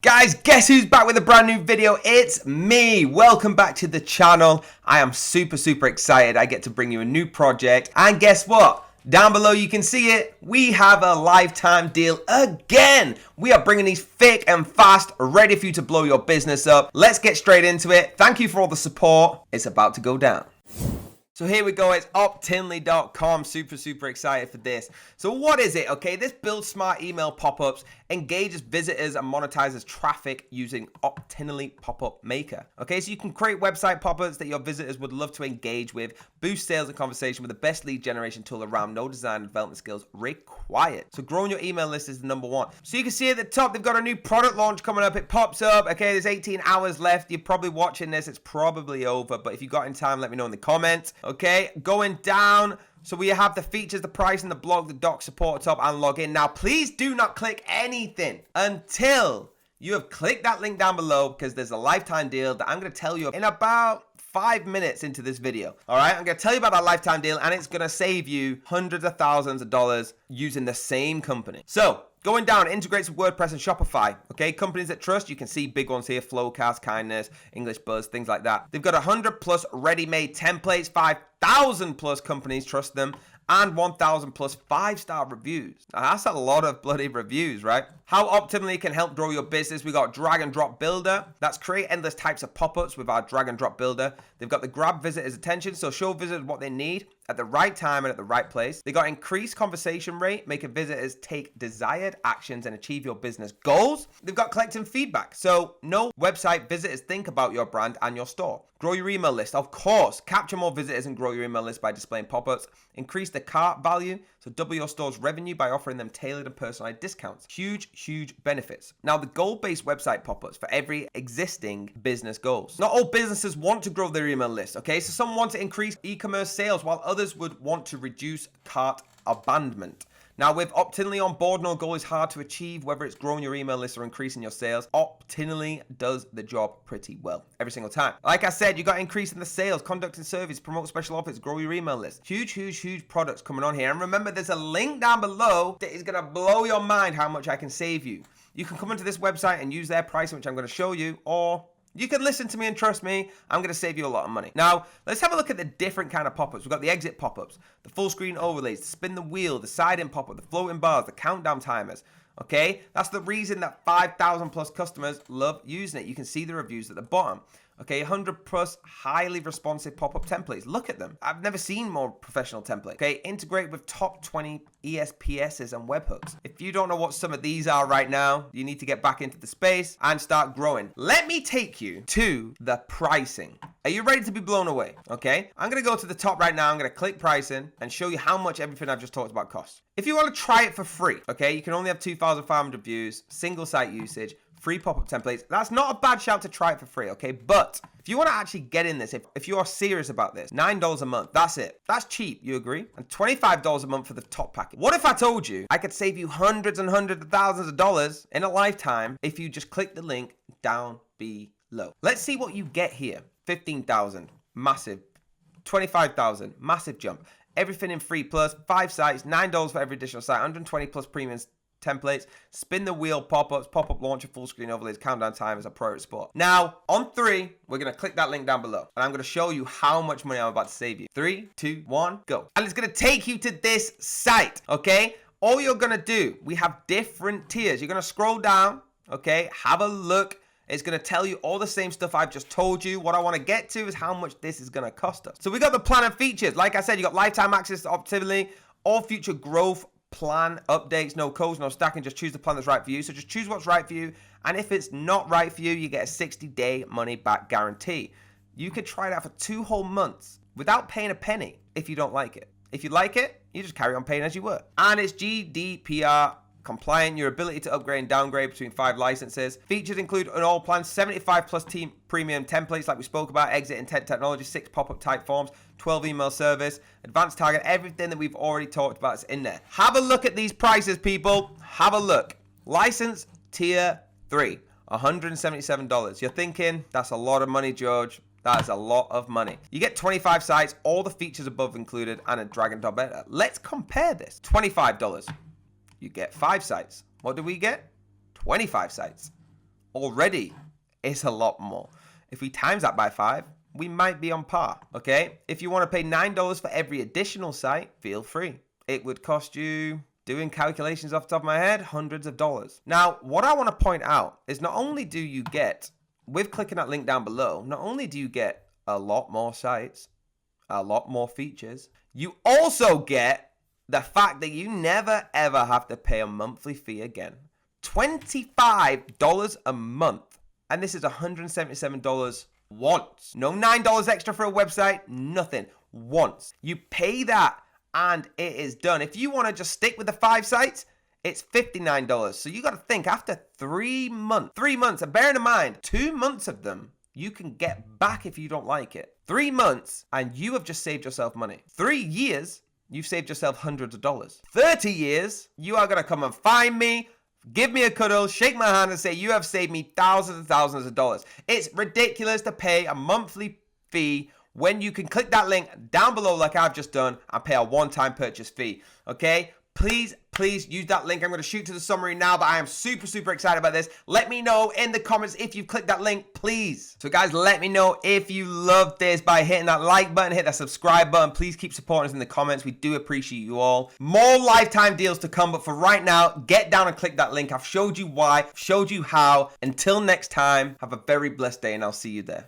Guys, guess who's back with a brand new video? It's me. Welcome back to the channel. I am super excited. I get to bring you a new project. And guess what? Down below you can see it. We have a lifetime deal again. We are bringing these thick and fast, ready for you to blow your business up. Let's get straight into it. Thank you for all the support. It's about to go down. So here we go, it's Optinly.com, super excited for this. So what is it, okay? This builds smart email pop-ups, engages visitors and monetizes traffic using Optinly pop-up maker. Okay, so you can create website pop-ups that your visitors would love to engage with, boost sales and conversation with the best lead generation tool around, no design and development skills required. So growing your email list is the number one. So you can see at the top, they've got a new product launch coming up. It pops up, okay, there's 18 hours left. You're probably watching this, it's probably over, but if you got in time, let me know in the comments. Okay, going down, so we have the features, the price, and the blog, the doc support top, and login. Now, please do not click anything until you have clicked that link down below, because there's a lifetime deal that I'm going to tell you in about 5 minutes into this video. All right, I'm going to tell you about that lifetime deal, and it's going to save you hundreds of thousands of dollars using the same company. So, going down, integrates with WordPress and Shopify. Okay, companies that trust, you can see big ones here, Flowcast, Kindness, English Buzz, things like that. They've got 100 plus ready-made templates, 5,000 plus companies trust them, and 1,000 plus 5-star reviews. Now, that's a lot of bloody reviews, right? How Optimally can help grow your business. We got drag and drop builder. That's create endless types of pop-ups with our drag and drop builder. They've got the grab visitors' attention, so show visitors what they need at the right time and at the right place. They got increased conversation rate, making visitors take desired actions and achieve your business goals. They've got collecting feedback, so no website visitors think about your brand and your store. Grow your email list, of course. Capture more visitors and grow your email list by displaying pop-ups. Increase the cart value, so double your store's revenue by offering them tailored and personalized discounts. Huge benefits. Now, the goal-based website pop-ups for every existing business goals. Not all businesses want to grow their email list, okay? So some want to increase e-commerce sales, while others would want to reduce cart abandonment. Now, with Optinly on board, no goal is hard to achieve, whether it's growing your email list or increasing your sales. Optinly does the job pretty well every single time. Like I said, you got increasing the sales, conducting surveys, promote special offers, grow your email list. Huge products coming on here. And remember, there's a link down below that is going to blow your mind how much I can save you. You can come into this website and use their pricing, which I'm going to show you, or you can listen to me and trust me, I'm going to save you a lot of money. Now, let's have a look at the different kind of pop-ups. We've got the exit pop-ups, the full screen overlays, the spin the wheel, the side-in pop-up, the floating bars, the countdown timers. Okay, that's the reason that 5,000 plus customers love using it. You can see the reviews at the bottom. Okay, 100 plus highly responsive pop-up templates. Look at them. I've never seen more professional templates. Okay, integrate with top 20 ESPSs and webhooks. If you don't know what some of these are right now, you need to get back into the space and start growing. Let me take you to the pricing. Are you ready to be blown away? Okay, I'm going to go to the top right now. I'm going to click pricing and show you how much everything I've just talked about costs. If you want to try it for free, okay, you can only have 2,500 views, single site usage, free pop-up templates. That's not a bad shout to try it for free, okay? But if you want to actually get in this, if you are serious about this, $9 a month, that's it. That's cheap, you agree? And $25 a month for the top package. What if I told you I could save you hundreds and hundreds of thousands of dollars in a lifetime if you just click the link down below? Let's see what you get here. 15,000, massive. 25,000, massive jump. Everything in free plus, 5 sites, $9 for every additional site, 120 plus premium templates, spin the wheel pop-ups, pop-up launcher, full screen overlays, countdown timers, a priority spot. Now, on 3, we're going to click that link down below, and I'm going to show you how much money I'm about to save you. 3, 2, 1, go. And it's going to take you to this site, okay? All you're going to do, we have different tiers. You're going to scroll down, okay? Have a look. It's going to tell you all the same stuff I've just told you. What I want to get to is how much this is going to cost us. So we got the plan and features. Like I said, you got lifetime access to Optimally, all future growth plan updates, no codes, no stacking. Just choose the plan that's right for you. So just choose what's right for you. And if it's not right for you, you get a 60-day money back guarantee. You could try it out for 2 whole months without paying a penny if you don't like it. If you like it, you just carry on paying as you were. And it's GDPR compliant, your ability to upgrade and downgrade between 5 licenses. Features include an all plan, 75 plus team premium templates like we spoke about, exit intent technology, 6 pop-up type forms, 12 email service, advanced target, everything that we've already talked about is in there. Have a look at these prices, people. Have a look. License tier 3, $177. You're thinking, that's a lot of money, George. That is a lot of money. You get 25 sites, all the features above included, and a drag and drop editor. Let's compare this. $25. You get 5 sites. What do we get? 25 sites. already is a lot more. If we times that by 5, we might be on par, okay? If you want to pay $9 for every additional site, feel free. It would cost you, doing calculations off the top of my head, hundreds of dollars. Now, what I want to point out is not only do you get, with clicking that link down below, not only do you get a lot more sites, a lot more features, you also get the fact that you never ever have to pay a monthly fee again. $25 a month. And this is $177 once. No $9 extra for a website, nothing. Once. You pay that and it is done. If you want to just stick with the 5 sites, it's $59. So you got to think, after 3 months, and bearing in mind, 2 months of them, you can get back if you don't like it. 3 months and you have just saved yourself money. 3 years, you've saved yourself hundreds of dollars. 30 years, you are going to come and find me, give me a cuddle, shake my hand and say, you have saved me thousands and thousands of dollars. It's ridiculous to pay a monthly fee when you can click that link down below like I've just done and pay a one-time purchase fee, okay? Please use that link. I'm going to shoot to the summary now, but I am super excited about this. Let me know in the comments if you've clicked that link, please. So guys, let me know if you love this by hitting that like button, hit that subscribe button. Please keep supporting us in the comments. We do appreciate you all. More lifetime deals to come, but for right now, get down and click that link. I've showed you why, showed you how. Until next time, have a very blessed day and I'll see you there.